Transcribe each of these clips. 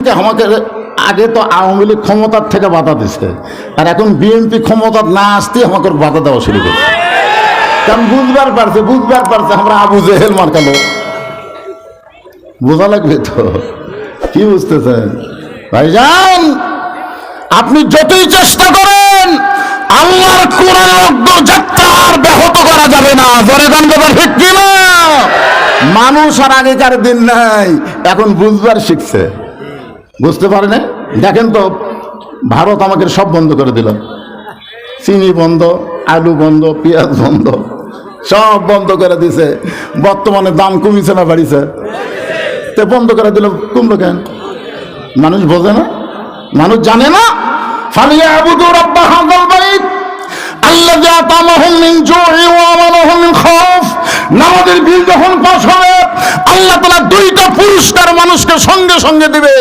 আমাকে আগে তো আওয়ামী লীগ ক্ষমতার থেকে বাধা দিছে, আর এখন বিএনপি ক্ষমতা না আসতে আমাকে বাধা দেওয়া শুরু করছে। কারণ বুঝবার পারছে আমরা আবু জেহেল মার্কালো। বোঝা লাগবে তো, কি বুঝতেছেন ভাইজান? আপনি যতই চেষ্টা করেন আল্লাহর কোরআনের অগ্রযাত্রা আর ব্যাহত করা যাবে না। জোরে গান ব্যাপার ঠিক কিনা? মানুষ আর আগেকার দিন নাই, এখন বুঝবার শিখছে। বুঝতে পারে না? দেখেন তো, ভারত আমাকে সব বন্ধ করে দিল। চিনি বন্ধ, আলু বন্ধ, পেঁয়াজ বন্ধ, সব বন্ধ করে দিছে। বর্তমানে দাম কমিছে না বাড়িছে? তো বন্ধ করে দিল, কমলো কেন? মানুষ বোঝে না, মানুষ জানে না। ফালিয়াবুদু রাব্ব হাযাল বাইত আল্লাযী আতামাহুম মিন জু'i ওয়া আমানাহুম মিন খাউফ। নামাজের বিল যখন পাস হবে, আল্লাহ তাআলা দুইটা পুরস্কার মানুষকে সঙ্গে সঙ্গে দিবে।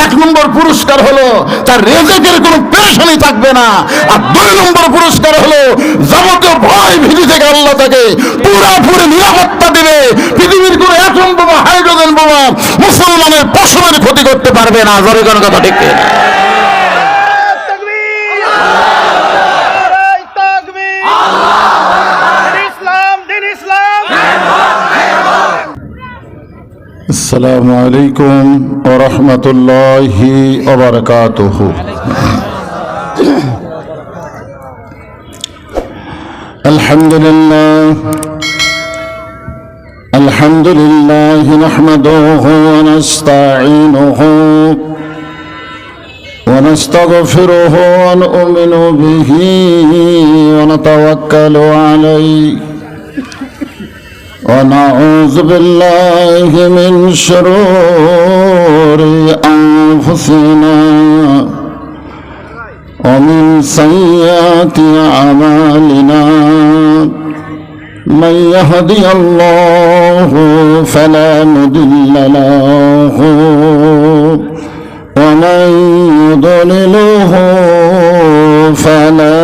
এক নম্বর পুরস্কার হলো তার রিজিকের কোনো পেরেশানি থাকবে না, আর দুই নম্বর পুরস্কার হলো যাবতীয় ভয় ভীতি থেকে আল্লাহ তাকে পুরোপুরি নিরাপত্তা দিবে। পৃথিবীর কোনো অ্যাটম বোমা, হাইড্রোজেন বোমা মুসলমানের পশমের ক্ষতি করতে পারবে না। জোরে কোনো কথা ঠিক কিনা? আসসালামু আলাইকুম ওয়া রাহমাতুল্লাহি ওয়া বারাকাতুহু। আলহামদুলিল্লাহ নাহমাদুহু ওয়া নাস্তাঈনুহু ওয়া নাস্তাগফিরুহু ওয়া নু'মিনু বিহি ওয়া নাতাওয়াক্কালু আলাইহি ونعوذ بالله من شرور أنفسنا ومن سيئات أعمالنا من يهدي الله فلا مضل له ومن يضلله فلا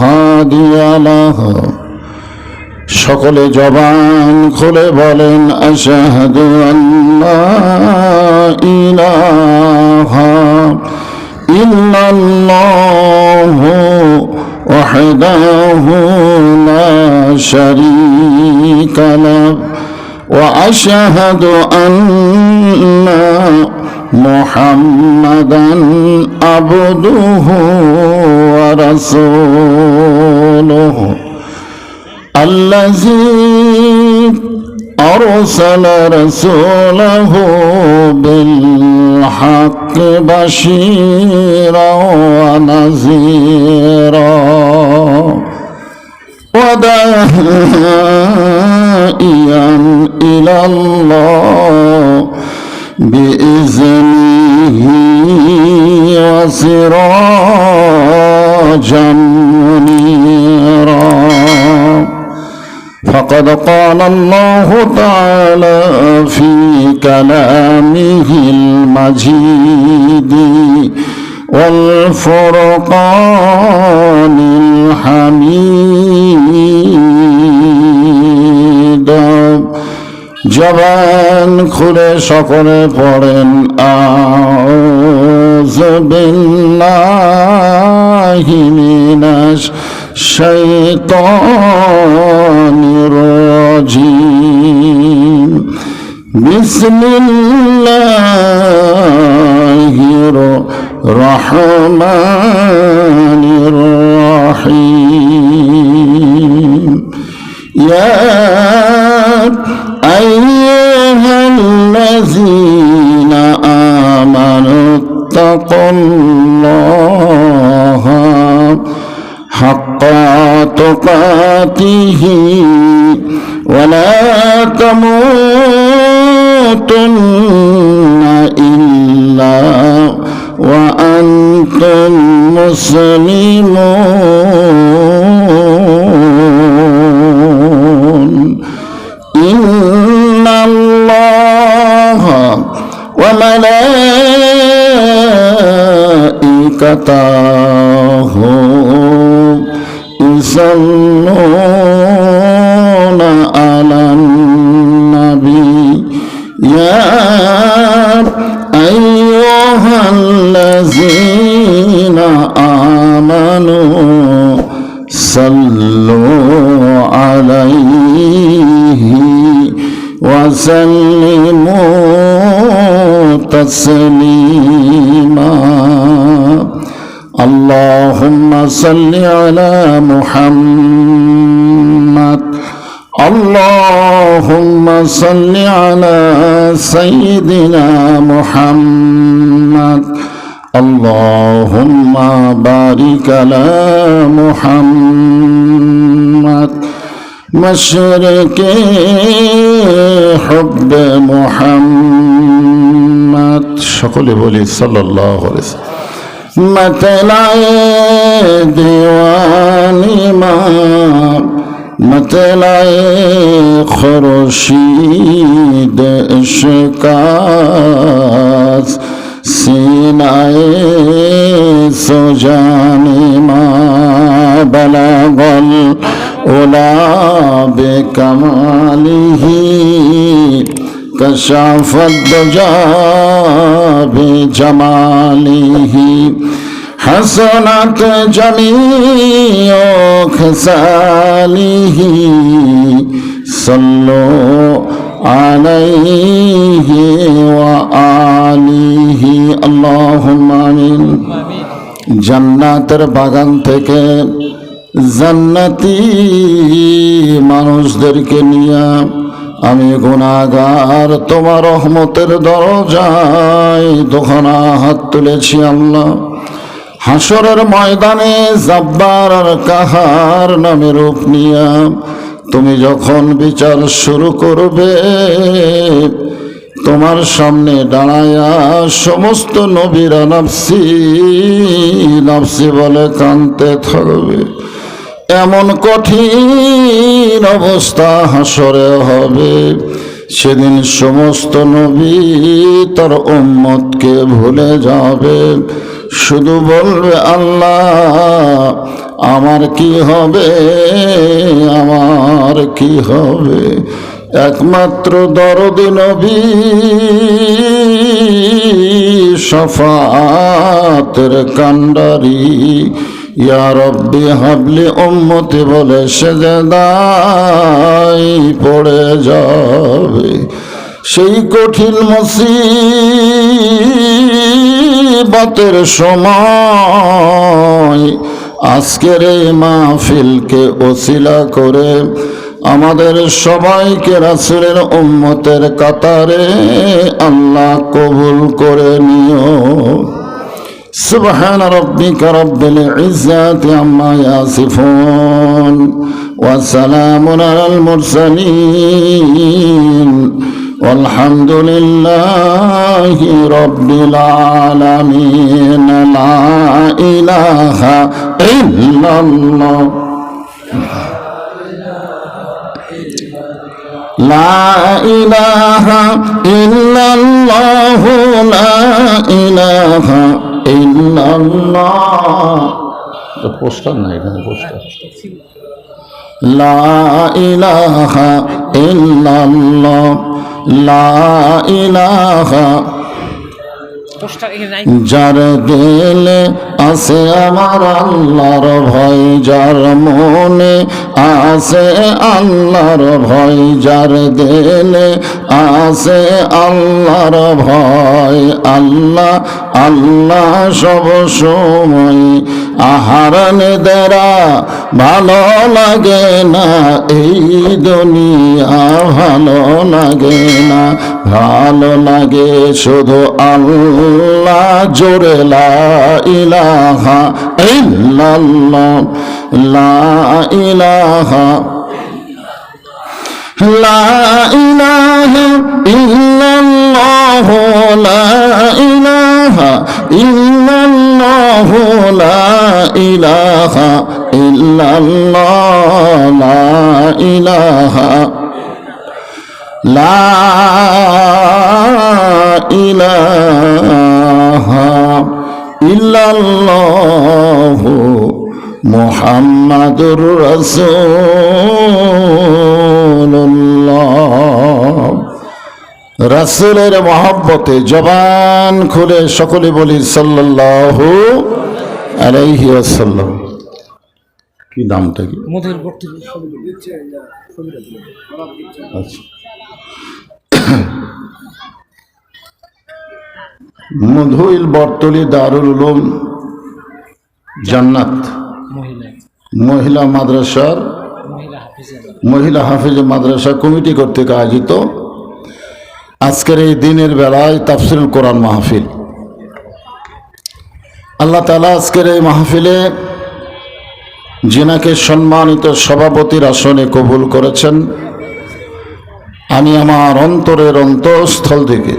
هادي له। সকলে জবান খুলে বলেন আশহাদু আল্লা ইলাহা ইল্লাল্লাহু ওয়াহদাহু লা শারীকা লাহু ওয়া আশহাদু আন্না মুহাম্মাদান আবদুহু ওয়া রাসূলুহু الذي أرسل رسوله بالحق بشيرا ونذيرا وداعيا إلى الله بإذنه وسراجا منيرا. فقد قال الله تعالى في كلامه المجيد والفرقان الحميد. জবান খুলে সকলে পড়েন আউযু বিল্লাহি মিনাশ শাইতানির রাজিম। বিসমিল্লাহির রহমানির রহিম। ইয়া আইয়ুহাল্লাযীনা আমানুত্তাকুল্লাহা হাক্কা তুকাতিহি ওয়া লা তামুতুন্না ইল্লা ওয়া আনতুম মুসলিমুন। ইন্নাল্লাহা ওয়া মালাইকাতাহু ইউসাল্লুনা আলান নাবী ইয়া আইয়ুহাল্লাযীনা আমানু সাল্লু আলাইহি ওয়া সাল্লিমু তাসলিমা আল্লাহুম্মা সাল্লি আলা মুহাম্মাদ আল্লাহুম্মা সাল্লি আলা সাইয়্যিদিনা মুহাম্মাদ আল্লাহুম্মা বারিক আলা মুহাম্মাদ মাশরিকে হুব্বে মুহাম্মাদ সকলে বলি সাল্লাল্লাহু আলাইহি ওয়াসাল্লাম मतलाए दीवानी माँ मतलाए खुर्शीद इश्कास सीनाए सुजानी माँ बलागल उला बेकमालिही कशाफत दुजा बेजमालिही हसनत जमीओ खसालिही सल्लो अलैहि व आलिही अल्लाहुम्मा आमीन। জান্নাতের বাগান থেকে জান্নাতি মানুষদেরকে নিয়ে আমি গুনাহগার তোমার রহমতের দরজায় দুখানা হাত তুলেছি আল্লাহ। হাসরের ময়দানে জব্বার আর কাহার নামে রূপ নিয়া তুমি যখন বিচার শুরু করবে তোমার সামনে দাঁড়ায়া সমস্ত নবীরা নাফসি নাফসি বলে কাঁদতে থাকবে। এমন কঠিন অবস্থা হাসরে হবে, সেদিন সমস্ত নবী তার উম্মতকে ভুলে যাবে, শুধু বলবে আল্লাহ আমার কি হবে, আমার কি হবে। একমাত্র দরদি নবী শাফাতের কান্ডারি ইয়া রব্বি হাবলি উম্মতি বলে সেজদায় পড়ে যাবে। সেই কঠিন মুসিবতের সময় আজকের এই মাহফিলকে ওসিলা করে আমাদের সবাইকে রাসূলের উম্মতের কাতারে আল্লাহ কবুল করে নিও। সুবহান রাব্বিকা রাব্বিল ইজ্জাতি আম্মা ইয়াসিফুন ওয়া সালামুন আলাল মুরসালিন والحمد لله رب العالمين لا إله إلا الله لا إله إلا الله لا إله إلا الله পোস্টার না এখানে পোস্টার لا إله إلا الله لا إله যার দিলে আছে আমার আল্লাহর ভয়, যার মনে আছে আল্লাহর ভয়, যার দিলে আছে আল্লাহর ভয়, আল্লাহ আল্লাহ সব সময়। আহার নেদেরা ভালো লাগে না, এই দুনিয়া ভালো লাগে না, ভালো লাগে শুধু আল্লাহ জোরে লা ইলাহা ইল্লাল্লাহ লা ইলাহা লা ইলাহা ইল্লাল্লাহ লা ইলাহা ইল্লাল্লাহ লা ইলাহা ইল্লাল্লাহ লা ইলাহা লা ইলাহা ইল্লাল্লাহ মুহাম্মাদুর রাসূলুল্লাহ। রাসূলের মহব্বতে জবান খুলে সকলে বলি সাল্লাল্লাহু আলাইহি ওয়াসাল্লাম। কি নামটা কি? আচ্ছা, মধুইল বরতলি দারুল উলুম জান্নাত মহিলা মাদ্রাসার মহিলা হাফিজ মাদ্রাসা কমিটি কর্তৃক আয়োজিত আজকের এই দিনের বেলায় তাফসিরুল কোরআন মাহফিল। আল্লাহ তাআলা আজকের এই মাহফিলে যিনাকে সম্মানিত সভাপতির আসনে কবুল করেছেন, আমি আমার অন্তরের অন্তঃস্থল থেকে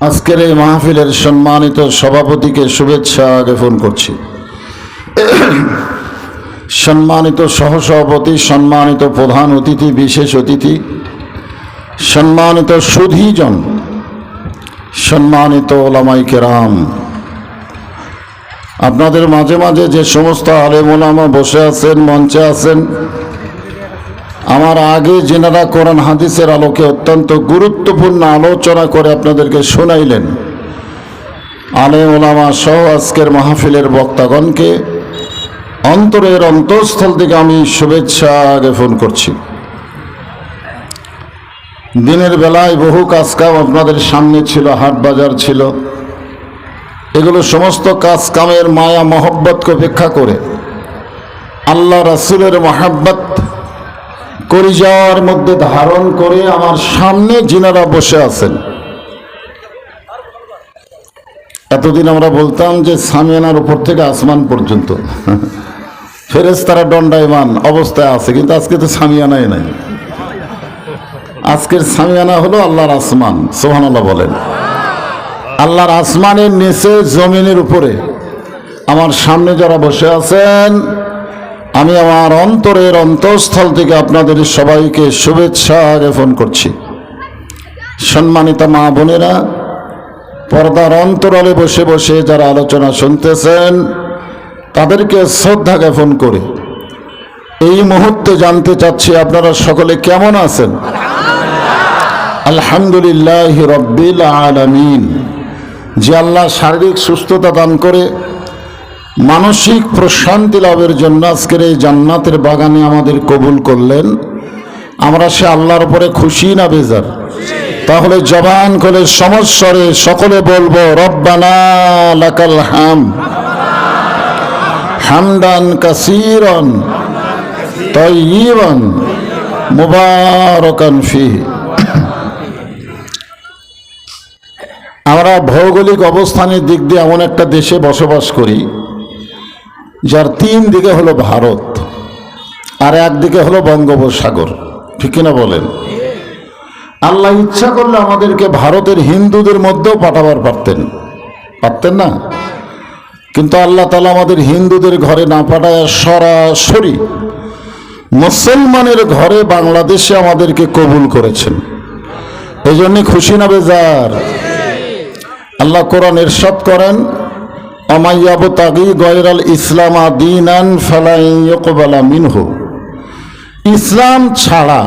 আজকের এই মাহফিলের সম্মানিত সভাপতিকে শুভেচ্ছা জ্ঞাপন করছি। সম্মানিত সহসভাপতি, সম্মানিত প্রধান অতিথি, বিশেষ অতিথি, সম্মানিত সুধীজন, সম্মানিত ওলামায়ে কেরাম, আপনাদের মাঝে মাঝে যে সমস্ত আলেম ওলামা বসে আছেন, মঞ্চে আছেন, আমার আগে যেনারা কোরআন হাদিসের আলোকে অত্যন্ত গুরুত্বপূর্ণ আলোচনা করে আপনাদেরকে শোনাইলেন, আলেম ওলামা সহ আজকের মাহফিলের বক্তাগণকে অন্তরের অন্তঃস্থল থেকে আমি শুভেচ্ছা জ্ঞাপন করছি। দিনের বেলায় বহু কাজকাম আপনাদের সামনে ছিল, হাট বাজার ছিল, এগুলো সমস্ত কাজ কামের মায়া মহব্বতকে উপেক্ষা করে আল্লাহ রাসূলের মহব্বত কলিজার মধ্যে ধারণ করে আমার সামনে যিনারা বসে আছেন। এতদিন আমরা বলতাম যে সামিয়ানার উপর থেকে আসমান পর্যন্ত ফেরেশতারা দণ্ডায়মান অবস্থায় আছে, কিন্তু আজকে তো সামিয়ানাই নাই। আজকের সামিয়ানা হলো আল্লাহর আসমান। সুবহানাল্লাহ বলেন। আল্লাহর আসমানের নিচে জমিনের উপরে আমার সামনে যারা বসে আছেন, আমি আমার অন্তরের অন্তঃস্থল থেকে আপনাদের সবাইকে শুভেচ্ছা জ্ঞাপন করছি। সম্মানিত মা বোনেরা, পর্দার অন্তরালে বসে বসে যারা আলোচনা শুনতেছেন, তাদেরকে শ্রদ্ধা জ্ঞাপন করে এই মুহূর্তে জানতে চাচ্ছি আপনারা সকলে কেমন আছেন? আলহামদুলিল্লাহ রাব্বিল আলামিন। যে আল্লাহ শারীরিক সুস্থতা দান করে মানসিক প্রশান্তি লাভের জন্য আজকের এই জান্নাতের বাগানে আমাদের কবুল করলেন, আমরা সে আল্লাহর উপরে খুশি না বেজার? তাহলে জবান খুলে সমস্বরে সকলে বলবো রব্বানা লাকাল হামদ হামদান কাসীরান তাইয়িবান মুবারাকান ফিহি। আমরা ভৌগোলিক অবস্থানের দিক দিয়ে এমন একটা দেশে বসবাস করি যার তিন দিকে হলো ভারত আর একদিকে হলো বঙ্গোপসাগর, ঠিক কিনা বলেন? আল্লাহ ইচ্ছা করলে আমাদেরকে ভারতের হিন্দুদের মধ্যেও পাঠাবার পারতেন না, কিন্তু আল্লাহ তাআলা আমাদের হিন্দুদের ঘরে না পাঠায় সরাসরি মুসলমানের ঘরে বাংলাদেশে আমাদেরকে কবুল করেছেন। এই জন্য খুশি না বেজার? আল্লাহ কোরআন ইরশাদ করেন, আমাইয়াবতাগি গায়রাল ইসলাম দীনান ফালাই ইউকবালা মিনহু। ইসলাম ছাড়া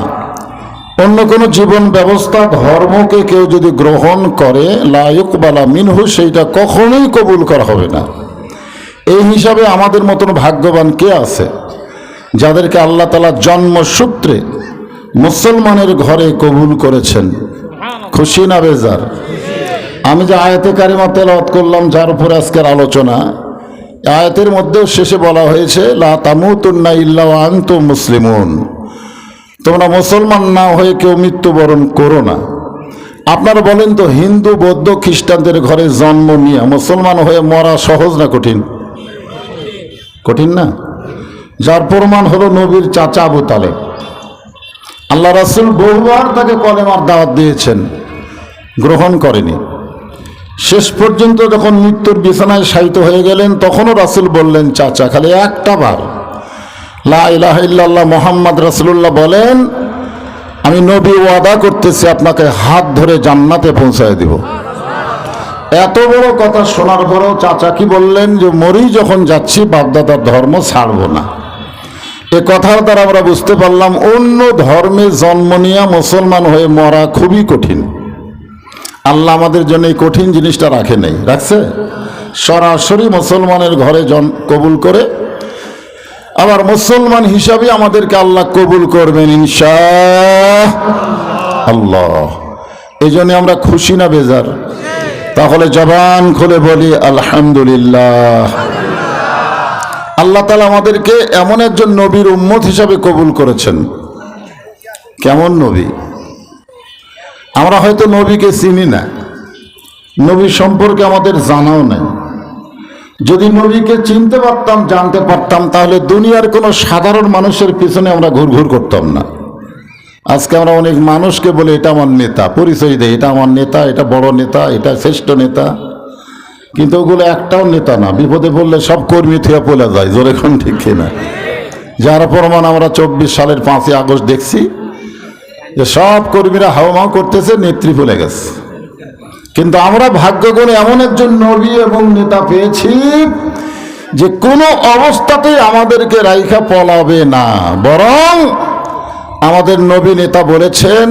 অন্য কোনো জীবন ব্যবস্থা ধর্মকে কেউ যদি গ্রহণ করে লা ইউকবালা মিনহু, সেইটা কখনোই কবুল করা হবে না। এই হিসাবে আমাদের মতন ভাগ্যবান কে আছে যাদেরকে আল্লাহ তাআলা জন্মসূত্রে মুসলমানের ঘরে কবুল করেছেন? খুশি না বেজার? আমি যে আয়াতে কারিমা তেলাওয়াত করলাম, যার উপরে আজকের আলোচনা, আয়াতের মধ্যেও শেষে বলা হয়েছে লা তামুতুন্না ইল্লা ওয়া আনতুম মুসলিমুন, তোমরা মুসলমান না হয়ে কেউ মৃত্যুবরণ করো না। আপনারা বলেন তো, হিন্দু বৌদ্ধ খ্রিস্টানদের ঘরে জন্ম নিয়ে মুসলমান হয়ে মরা সহজ না কঠিন? কঠিন না? যার প্রমাণ হলো নবীর চাচা আবু তালেব। আল্লাহ রাসূল বহুবার তাকে কলেমার দাওয়াত দিয়েছেন, গ্রহণ করেনি। শেষ পর্যন্ত যখন মৃত্যুর বিছানায় শায়িত হয়ে গেলেন, তখনও রাসূল বললেন চাচা, খালি একটা বার লা ইলাহা ইল্লাল্লাহ মুহাম্মদ রাসূলুল্লাহ বলেন, আমি নবী ওয়াদা করতেছি আপনাকে হাত ধরে জান্নাতে পৌঁছায় দিব। এত বড় কথা শোনার পরেও চাচা কি বললেন যে মরি যখন যাচ্ছি বাপদাদার ধর্ম ছাড়বো না। এ কথার দ্বারা আমরা বুঝতে পারলাম অন্য ধর্মে জন্ম নিয়ে মুসলমান হয়ে মরা খুবই কঠিন। আল্লাহ আমাদের জন্য এই কঠিন জিনিসটা রাখে নাই, রাখছে। সরাসরি মুসলমানের ঘরে কবুল করে, আবার মুসলমান হিসাবে আমাদেরকে আল্লাহ কবুল করবেন ইনশাআল্লাহ। এই জন্য আমরা খুশি না বেজার? তাহলে জবান খুলে বলি আলহামদুলিল্লাহ। আল্লাহ তাআলা আমাদেরকে এমন একজন নবীর উম্মত হিসাবে কবুল করেছেন। কেমন নবী? আমরা হয়তো নবীকে চিনি না, নবী সম্পর্কে আমাদের জানাও নেই। যদি নবীকে চিনতে পারতাম, জানতে পারতাম, তাহলে দুনিয়ার কোনো সাধারণ মানুষের পিছনে আমরা ঘুরঘুর করতাম না। আজকে আমরা অনেক মানুষকে বলে এটা আমার নেতা, পরিচয় দেয়, এটা আমার নেতা, এটা বড় নেতা, এটা শ্রেষ্ঠ নেতা, কিন্তু ওগুলো একটাও নেতা না। বিপদে পড়লে সব কর্মী থেকে পড়ে যায়, জোরে কোন ঠিক কিনা? যার প্রমাণ আমরা 24 সালের 5ই আগস্ট দেখছি যে সব কর্মীরা হাওমাও করতেছে, নেত্রী ভুলে গেছে। কিন্তু আমরা ভাগ্যগুণে এমন একজন নবী এবং নেতা পেয়েছি যে কোনো অবস্থাতেই আমাদেরকে রাইখা পলাবে না, বরং আমাদের নবী নেতা বলেছেন,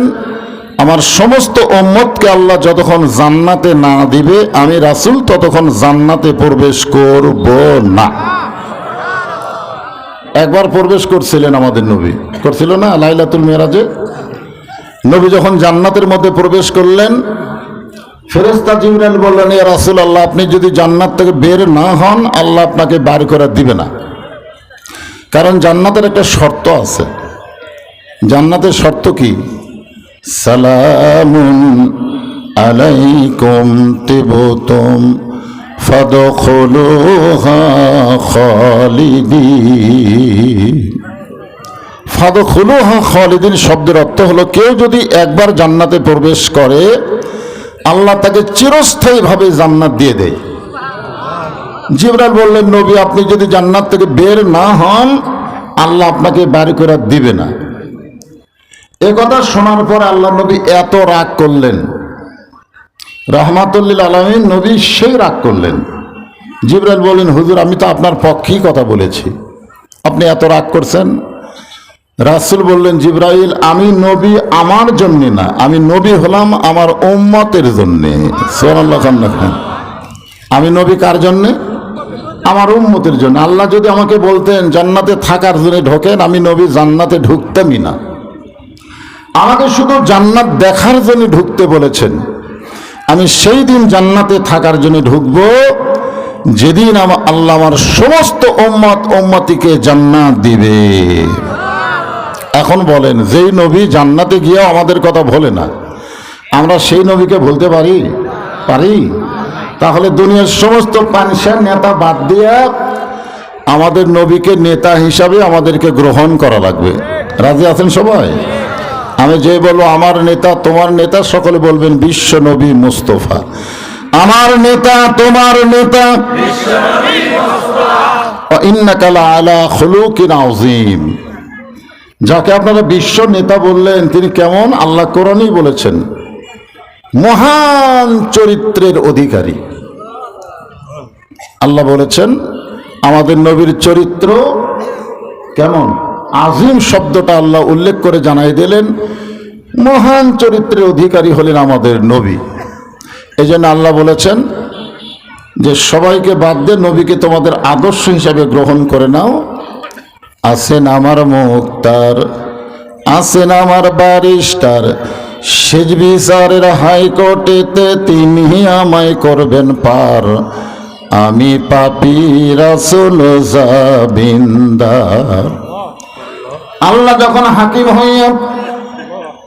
আমার সমস্ত উম্মতকে আল্লাহ যতক্ষণ জান্নাতে না দিবে আমি রাসূল ততক্ষণ জান্নাতে প্রবেশ করব না। একবার প্রবেশ করছিলেন আমাদের নবী, করছিল না লাইলাতুল মেরাজে? নবী যখন জান্নাতের মধ্যে প্রবেশ করলেন, ফেরেশতা জিবরাইল বললেন, ইয়া রাসূলুল্লাহ, আপনি যদি জান্নাত থেকে বের না হন আল্লাহ আপনাকে বার করে দিবে না। কারণ জান্নাতের একটা শর্ত আছে। জান্নাতের শর্ত কি? সালামুন আলাইকুম তিবতুম ফাদখুলুহা খালিদিন। ফাদখুলুহা খালিদিন শব্দের অর্থ হলো, কেউ যদি একবার জান্নাতে প্রবেশ করে আল্লাহ তাকে চিরস্থায়ীভাবে জান্নাত দিয়ে দেয়। জিবরাইল বললেন, নবী আপনি যদি জান্নাত থেকে বের না হন আল্লাহ আপনাকে বাড়ি করে দিবে না। এ কথা শোনার পর আল্লাহ নবী এত রাগ করলেন, রাহমাতুল লিল আলামিন নবী সেই রাগ করলেন। জিবরাইল বললেন, হুজুর আমি তো আপনার পক্ষেই কথা বলেছি, আপনি এত রাগ করছেন? রাসূল বললেন, জিবরাইল আমি নবী আমার জন্য না, আমি নবী হলাম আমার উম্মতের জন্যে। সুবহানাল্লাহ। আমি নবী কার জন্যে? আমার উম্মতের জন্য। আল্লাহ যদি আমাকে বলতেন জান্নাতে থাকার জন্য ঢোকেন, আমি নবী জান্নাতে ঢুকতামই না। আমাকে শুধু জান্নাত দেখার জন্য ঢুকতে বলেছেন। আমি সেই দিন জান্নাতে থাকার জন্য ঢুকব যেদিন আল্লাহ আমার সমস্ত উম্মতিকে জান্নাত দিবে। এখন বলেন, যেই নবী জান্নাতে গিয়েও আমাদের কথা বলে না, আমরা সেই নবীকে বলতে পারি? তাহলে দুনিয়ার সমস্ত পানশার নেতা বাদ দিয়ে আমাদের নবীকে নেতা হিসাবে আমাদেরকে গ্রহণ করা লাগবে। রাজি আছেন সবাই? আমি যে বলবো আমার নেতা, তোমার নেতা, সকলে বলবেন বিশ্ব নবী মুস্তাফা। আমার নেতা, তোমার নেতা ইন্নাকা লাআলা খুলুকিন আযীম। যাকে আপনারা বিশ্ব নেতা বললেন তিনি কেমন? আল্লাহ কোরআনেই বলেছেন, মহান চরিত্রের অধিকারী। আল্লাহ বলেছেন আমাদের নবীর চরিত্র কেমন? আজিম শব্দটা আল্লাহ উল্লেখ করে জানাই দিলেন, মহান চরিত্রের অধিকারী হলেন আমাদের নবী। এই জন্য আল্লাহ বলেছেন যে সবাইকে বাদ দিয়ে নবীকে তোমাদের আদর্শ হিসাবে গ্রহণ করে নাও। আছেন আমার মুক্তার, আছেন আমার ব্যারিস্টার, সেজ বিচারের হাইকোর্টেতে তিনি আমায় করবেন পার। আমি পাপী রাসূল জাবিন্দার। আল্লাহ যখন হাকিম হইয়া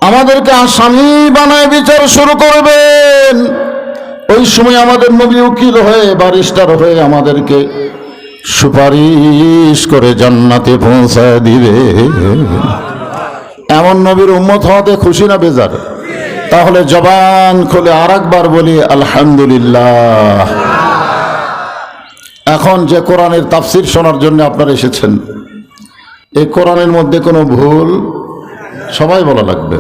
আমাদেরকে আসামি বানায় বিচার শুরু করবেন, ওই সময় আমাদের নবী উকিল হয়ে, ব্যারিস্টার হয়ে আমাদেরকে সুপারিশ করে জান্নাতে পৌঁছায় দিবে। এমন নবীর উম্মত হওয়াতে খুশি না বেজার? তাহলে জবান খুলে আরেকবার বলি আলহামদুলিল্লাহ। এখন যে কোরআনের তাফসীর শোনার জন্য আপনারা এসেছেন, এই কোরআনের মধ্যে কোনো ভুল? সবাই বলা লাগবে।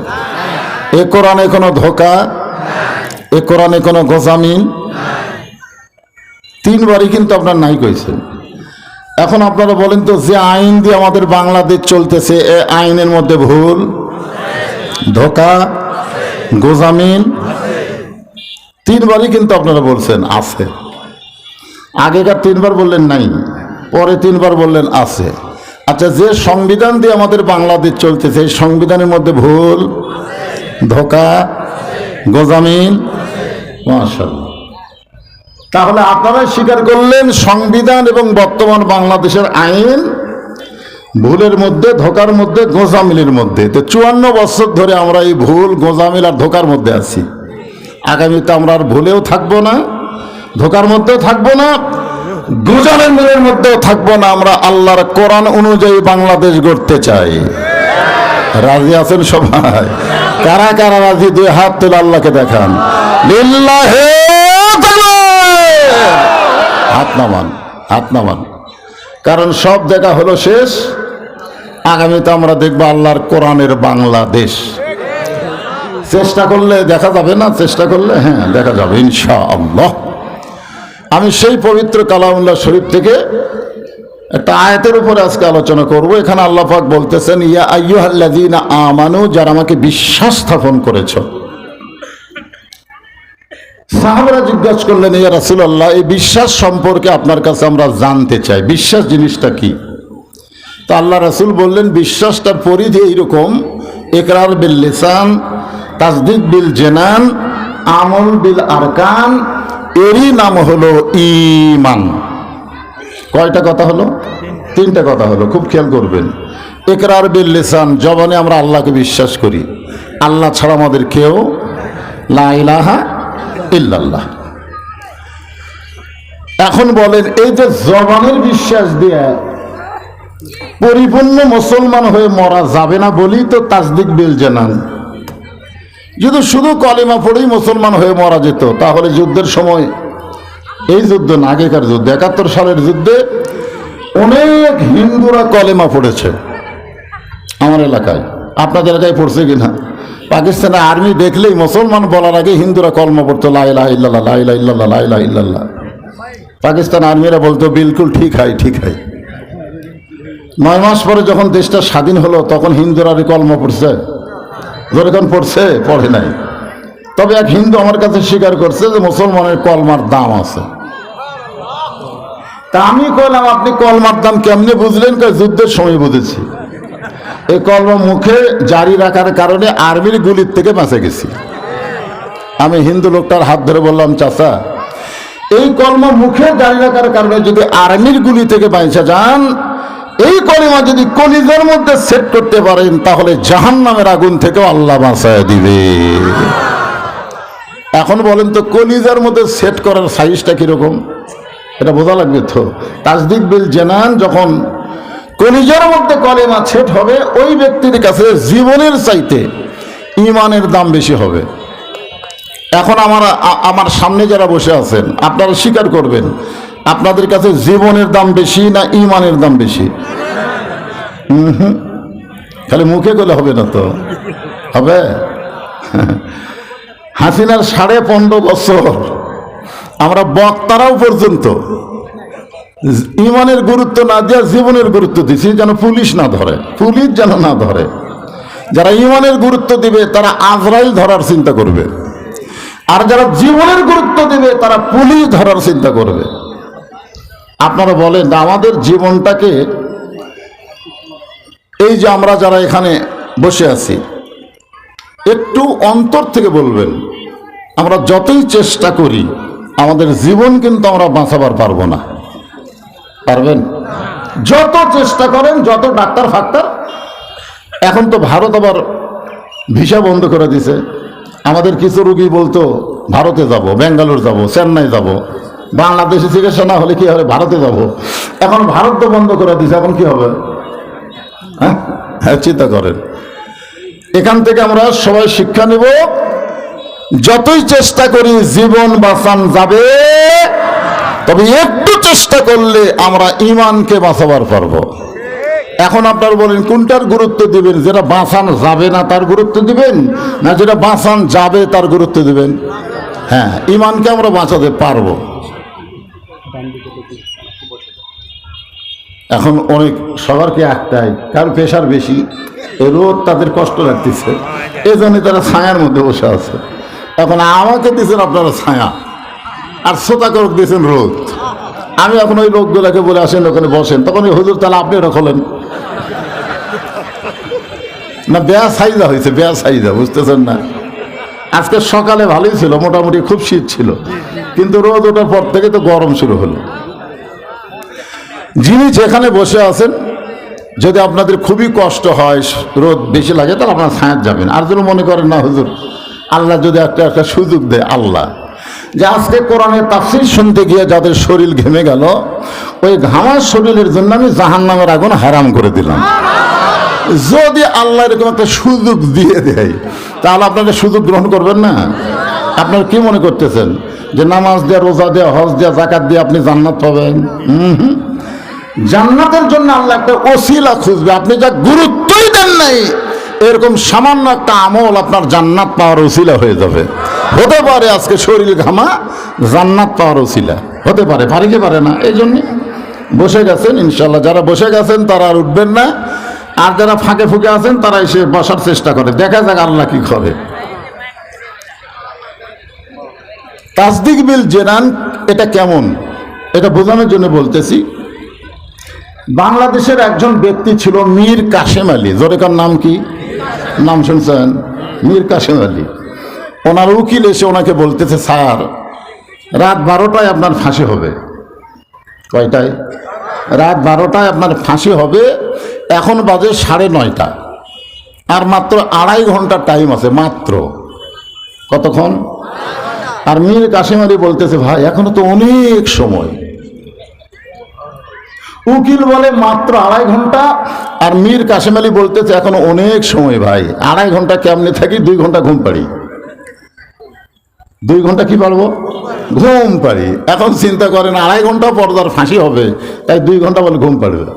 এ কোরআনে কোনো ধোঁকা? এ কোরআনে কোনো গোজামিন? 3বারই কিন্তু আপনার নাই কইছেন। এখন আপনারা বলেন তো, যে আইন দিয়ে আমাদের বাংলাদেশ চলতেছে, এ আইনের মধ্যে ভুল, ধোঁকা, গোজামিল? তিনবারই কিন্তু আপনারা বলছেন আছে। আগেকার তিনবার বললেন নাই, পরে তিনবার বললেন আছে। আচ্ছা, যে সংবিধান দিয়ে আমাদের বাংলাদেশ চলতেছে, এই সংবিধানের মধ্যে ভুল, ধোঁকা, গোজামিল? মাশাআল্লাহ। তাহলে আপনারাই স্বীকার করলেন সংবিধান এবং বর্তমান বাংলাদেশের আইন ভুলের মধ্যে, ধোকার মধ্যে, গোজামিলের মধ্যে। তো 54 বছর ধরে আমরা এই ভুল, গোজামিল আর ধোকার মধ্যে আছি। আগামীতে আমরা আর ভুলেও থাকবো না, ধোকার মধ্যেও থাকবো না, গোজামিলের মধ্যেও থাকবো না। আমরা আল্লাহর কোরআন অনুযায়ী বাংলাদেশ গড়তে চাই। রাজি আছেন সবাই? কারা কারা রাজি? দুই হাত তুলে আল্লাহকে দেখান। লিল্লাহি হাত নামান, হাত নামান। কারণ সব দেখা হলো শেষ। আগামীতে আমরা দেখবো আল্লাহর কোরআনের বাংলাদেশ। চেষ্টা করলে দেখা যাবে না? চেষ্টা করলে হ্যাঁ দেখা যাবে ইনশাআল্লাহ। আমি সেই পবিত্র কালামুল্লাহ শরীফ থেকে একটা আয়াতের উপরে আজকে আলোচনা করব। এখানে আল্লাহ পাক বলতেছেন, ইয়া আইয়ুহাল্লাযীনা আমানু, যারা আমাকে বিশ্বাস স্থাপন করেছ। সাহাবারা জিজ্ঞাসা করলেন, ইয়া রাসূলুল্লাহ, এই বিশ্বাস সম্পর্কে আপনার কাছে আমরা জানতে চাই, বিশ্বাস জিনিসটা কি? তো আল্লাহ রাসূল বললেন, বিশ্বাসটার পরিধি এইরকম, ইকরার বিল লিসান, তাসদীক বিল জানান, আমল বিল আরকান, এরই নাম হলো ঈমান। কয়টা কথা হলো? তিনটা কথা হলো, খুব খেয়াল করবেন। ইকরার বিল লিসান, জবানে আমরা আল্লাহকে বিশ্বাস করি, আল্লাহ ছাড়া আমাদের কেউ, লা ইলাহা ইল্লাল্লাহ। এখন বলেন, এই যে জবানের বিশ্বাস দিয়ে পরিপূর্ণ মুসলমান হয়ে মরা যাবে না বলি তো তাসদীক বিল জানান। যদি শুধু কলেমা পড়েই মুসলমান হয়ে মরা যেত, তাহলে যুদ্ধের সময়, এই যুদ্ধ না, আগেকার যুদ্ধ, 71 সালের যুদ্ধে অনেক হিন্দুরা কলেমা পড়েছে আমার এলাকায়। আপনাদের এলাকায় পড়ছে কিনা? পাকিস্তানের আর্মি দেখলেই মুসলমান বলার আগে হিন্দুরা কলমা পড়তো, লা ইলাহা ইল্লাল্লাহ, লা ইলাহা ইল্লাল্লাহ, লা ইলাহা ইল্লাল্লাহ। পাকিস্তান আর্মিরা বলতো, বিলকুল ঠিক হয়, ঠিক হয়। 9 মাস পরে যখন দেশটা স্বাধীন হলো, তখন হিন্দুরা কলমা পড়ছে? যখন পড়ছে? পড়ে নাই। তবে এক হিন্দু আমার কাছে স্বীকার করছে যে মুসলমানের কলমার দাম আছে। তা আমি কইলাম, আপনি কলমার দাম কেমনে বুঝলেন? যুদ্ধের সময় বুঝেছি। এই কলমা মুখে জারি রাখার কারণে আর্মির গুলির থেকে বাঁচে গেছি। আমি হিন্দু লোকটার হাত ধরে বললাম, চাচা, এই কলমা মুখে জারি রাখার কারণে যদি আর্মির গুলি থেকে বাঁচা যান, এই কলিমা যদি কলিজার মধ্যে সেট করতে পারেন, তাহলে জাহান্নামের আগুন থেকেও আল্লাহ বাঁচায় দিবে। এখন বলেন তো, কলিজার মধ্যে সেট করার সাইজটা কিরকম এটা বোঝা লাগবে তো। তাসদীক বিল জানান, যখন কলিজার মধ্যে কলেমা সেট হবে, ওই ব্যক্তির কাছে জীবনের চাইতে ঈমানের দাম বেশি হবে। এখন আমার সামনে যারা বসে আছেন, আপনারা স্বীকার করবেন, আপনাদের কাছে জীবনের দাম বেশি না ঈমানের দাম বেশি? খালি মুখে গেলে হবে না তো, হবে? হাসিনার 15.5 বছর আমরা বক্তারাও পর্যন্ত ঈমানের গুরুত্ব না দিয়ে জীবনের গুরুত্ব দিছি, যেন পুলিশ না ধরে, পুলিশ যেন না ধরে। যারা ঈমানের গুরুত্ব দিবে তারা আজরাইল ধরার চিন্তা করবে, আর যারা জীবনের গুরুত্ব দিবে তারা পুলিশ ধরার চিন্তা করবে। আপনারা বলেন, আমাদের জীবনটাকে, এই যে আমরা যারা এখানে বসে আছি, একটু অন্তর থেকে বলবেন, আমরা যতই চেষ্টা করি আমাদের জীবন কিন্তু আমরা বাঁচাবার পারবো না। পারবেন? যত চেষ্টা করেন, যত ডাক্তার ফাক্তার, এখন তো ভারত আবার ভিসা বন্ধ করে দিছে। আমাদের কিছু রোগী বলতো ভারতে যাব, বেঙ্গালোর যাব, চেন্নাই যাব, বাংলাদেশে চিকিৎসা না হলে কি হবে, ভারতে যাব। এখন ভারত তো বন্ধ করে দিছে, এখন কি হবে? হ্যাঁ, চিন্তা করেন। এখান থেকে আমরা সবাই শিক্ষা নেব, যতই চেষ্টা করি জীবন বাঁচান যাবে, তবে একটু চেষ্টা করলে আমরা ঈমানকে বাঁচাবার পারবো। এখন আপনারা বলেন, কোনটার গুরুত্ব দিবেন? যেটা বাঁচান যাবে না তার গুরুত্ব দিবেন, না যেটা বাঁচান যাবে তার গুরুত্ব দিবেন? হ্যাঁ, ঈমানকে আমরা বাঁচাতে পারবো। এখন অনেক সবারকে একটাই, কারণ প্রেশার বেশি, এই রোদ তাদের কষ্ট লাগতেছে, এই জন্যই তারা ছায়ার মধ্যে বসে আছে। এখন আমাকে দিয়েছেন আপনারা ছায়া, আর শ্রোতাকরক দিয়েছেন রোদ। আমি এখন ওই লোকগুলোকে বলে আসেন ওখানে বসেন, তখন ওই হুজুর তাহলে আপনি রাখলেন না, বেয়া সাইজা হয়েছে, বেয়া সাইজা, বুঝতেছেন না? আজকে সকালে ভালোই ছিল, মোটামুটি খুব শীত ছিল, কিন্তু রোদ ওঠার পর থেকে তো গরম শুরু হলো। যিনি যেখানে বসে আছেন, যদি আপনাদের খুবই কষ্ট হয়, রোদ বেশি লাগে, তাহলে আপনারা ছায়াত যাবেন। আর যদি মনে করেন না হুজুর, আল্লাহ যদি একটা সুযোগ দেয়, আল্লাহ যে আজকে কোরআনের তাফসীর শুনতে গিয়ে যাদের শরীর ঘেমে গেল, ওই ঘামার শরীরের জন্য আমি জাহান্নামের আগুন হারাম করে দিলাম। যদি আল্লাহ এরকম একটা সুযোগ দিয়ে দেয়, তাহলে আপনারা সুযোগ গ্রহণ করবেন না? আপনারা কি মনে করতেছেন যে নামাজ দেয়া, রোজা দেয়া, হজ দেয়া, যাকাত দিয়ে আপনি জান্নাত পাবেন? জান্নাতের জন্য আল্লাহ একটা ওসিলা খুঁজবে। আপনি যা গুরুত্বই দেন নাই, এরকম সামান্য একটা আমল আপনার জান্নাত পাওয়ার ওসিলা হয়ে যাবে। হতে পারে আজকে শরীর ঘামা জান্নাত পাওয়ার ওসিলা হতে পারে, পারে কি পারে না? এই জন্যে বসে গেছেন, ইনশাল্লাহ যারা বসে গেছেন তারা আর উঠবেন না, আর যারা ফাঁকে ফুঁকে আছেন তারা এসে বসার চেষ্টা করে, দেখা যাক আল্লাহ কি করে। তাসদিক বিল জেনান এটা কেমন, এটা বোঝানোর জন্য বলতেছি। বাংলাদেশের একজন ব্যক্তি ছিল মীর কাশেম আলী, জোরেকার নাম কি? নাম শুনছেন? মীর কাশেম আলী। ওনার উকিল এসে ওনাকে বলতেছে, স্যার রাত 12টায় আপনার ফাঁসি হবে। কয়টায়? রাত 12টায় আপনার ফাঁসি হবে। এখন বাজে 9:30, আর মাত্র 2.5 ঘন্টা টাইম আছে, মাত্র। কতক্ষণ? আর মীর কাশেম আলী বলতেছে, ভাই এখনো তো অনেক সময়। উকিল বলে মাত্র 2.5 ঘন্টা, আর মীর কাশেম আলী বলতেছে এখনো অনেক সময়। ভাই 2.5 ঘন্টা কেমনে থাকি? 2 ঘন্টা ঘুম পাড়ি। 2 ঘন্টা কি পারবো? ঘুম পাড়ি। এখন চিন্তা করেন 2.5 ঘন্টা পর তার ফাঁসি হবে, তাই 2 ঘন্টা বলে ঘুম পাড়বে।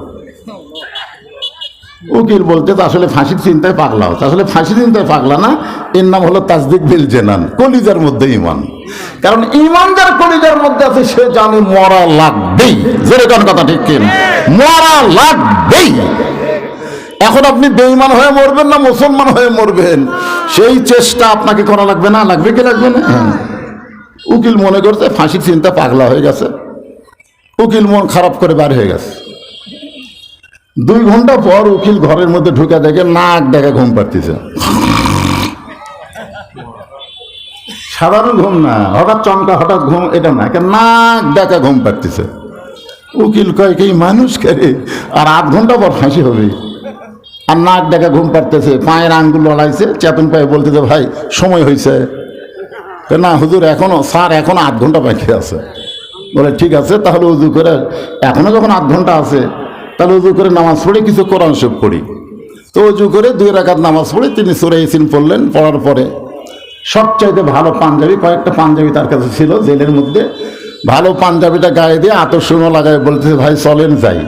উকিল বলতে তো আসলে ফাঁসির চিন্তায় পাগলা হচ্ছে, আসলে ফাঁসির চিন্তায় পাগলা না, এর নাম হলো তাসদিক বিল জেনান, কলিজার মধ্যে ইমান। কারণ ইমান যার কলিজার মধ্যে আছে সে জানে মরা লাগবেই। যেরকম কথা ঠিক কিনা? মরা লাগবেই। এখন আপনি বেঈমান হয়ে মরবেন না মুসলমান হয়ে মরবেন, সেই চেষ্টা আপনাকে করা লাগবে না? লাগবে কি লাগবে না? উকিল মনে করছে ফাঁসির চিন্তা, পাগলা হয়ে গেছে। উকিল মন খারাপ করে বার হয়ে গেছে। 2 ঘন্টা পর উকিল ঘরের মধ্যে ঢুকে দেখে নাক ডেকে ঘুম পাড়তেছে। সাধারণ ঘুম না, হঠাৎ চমকা, হঠাৎ ঘুম, এটা না, নাক ডেকে ঘুম পাড়তেছে। উকিল কয় কি মানুষ করে, আর 8 ঘন্টা পর ফাঁসি হবে, আর নাক ডেকে ঘুম পাড়তেছে, পায়ের আঙ্গুল লড়াইছে, চেতন পায়ে বলতেছে ভাই সময় হয়েছে। না হুজুর এখনো, স্যার এখনো 8 ঘন্টা বাকি আছে। বলে ঠিক আছে, তাহলে উজু করে, এখনো যখন 8 ঘন্টা আছে, তাহলে উজু করে নামাজ পড়ে কিছু কোরআন শরীফ পড়ি। তো উজু করে 2 রাকাত নামাজ পড়ে তিনি সূরা ইয়াসিন পড়লেন। পড়ার পরে সবচাইতে ভালো পাঞ্জাবি, কয়েকটা পাঞ্জাবি তার কাছে ছিল জেলের মধ্যে, ভালো পাঞ্জাবিটা গায়ে দিয়ে আতশূন্য লাগায় বলতেছে ভাই চলেন যাই।